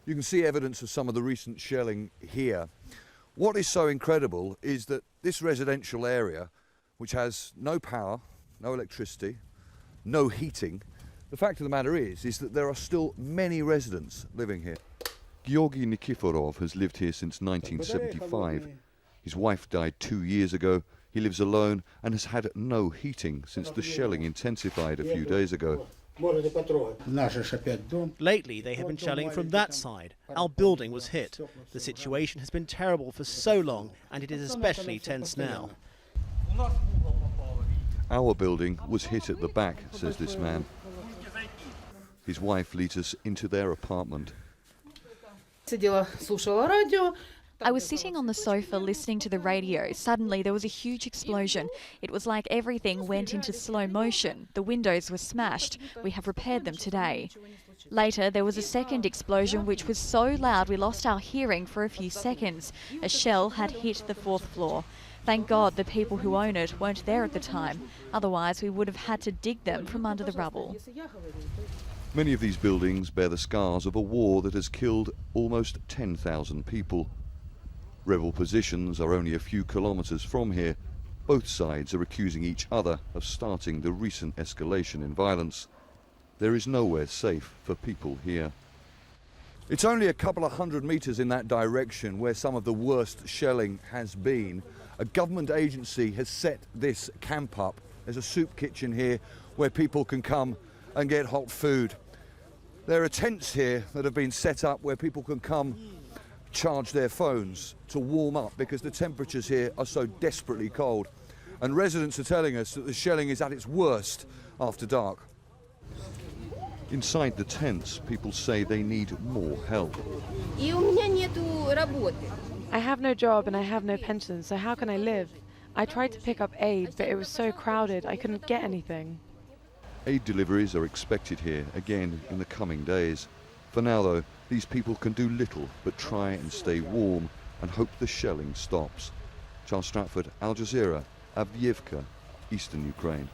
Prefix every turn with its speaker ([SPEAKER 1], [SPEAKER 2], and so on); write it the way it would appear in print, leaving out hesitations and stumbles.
[SPEAKER 1] You can see evidence of some of the recent shelling here. What is so incredible is that this residential area, which has no power, no electricity, no heating, the fact of the matter is that there are still many residents living here. Georgy Nikiforov has lived here since 1975. His wife died 2 years ago. He lives alone and has had no heating since the shelling intensified a few days ago.
[SPEAKER 2] Lately, they have been shelling from that side. Our building was hit. The situation has been terrible for so long, and it is especially tense now.
[SPEAKER 1] Our building was hit at the back, says this man. His wife leads us into their apartment.
[SPEAKER 3] I was sitting on the sofa listening to the radio. Suddenly there was a huge explosion. It was like everything went into slow motion. The windows were smashed. We have repaired them today. Later there was a second explosion which was so loud we lost our hearing for a few seconds. A shell had hit the 4th floor. Thank God the people who own it weren't there at the time. Otherwise we would have had to dig them from under the rubble.
[SPEAKER 1] Many of these buildings bear the scars of a war that has killed almost 10,000 people. Rebel positions are only a few kilometres from here. Both sides are accusing each other of starting the recent escalation in violence. There is nowhere safe for people here. It's only a couple of 100 metres in that direction where some of the worst shelling has been. A government agency has set this camp up. There's a soup kitchen here where people can come and get hot food. There are tents here that have been set up where people can come charge their phones to warm up because the temperatures here are so desperately cold. And residents are telling us that the shelling is at its worst after dark. Inside the tents, people say they need more help.
[SPEAKER 4] I have no job and I have no pension, so how can I live? I tried to pick up aid, but it was so crowded I couldn't get anything.
[SPEAKER 1] Aid deliveries are expected here again in the coming days. For now, though, these people can do little but try and stay warm and hope the shelling stops. Charles Stratford, Al Jazeera, Avdiivka, Eastern Ukraine.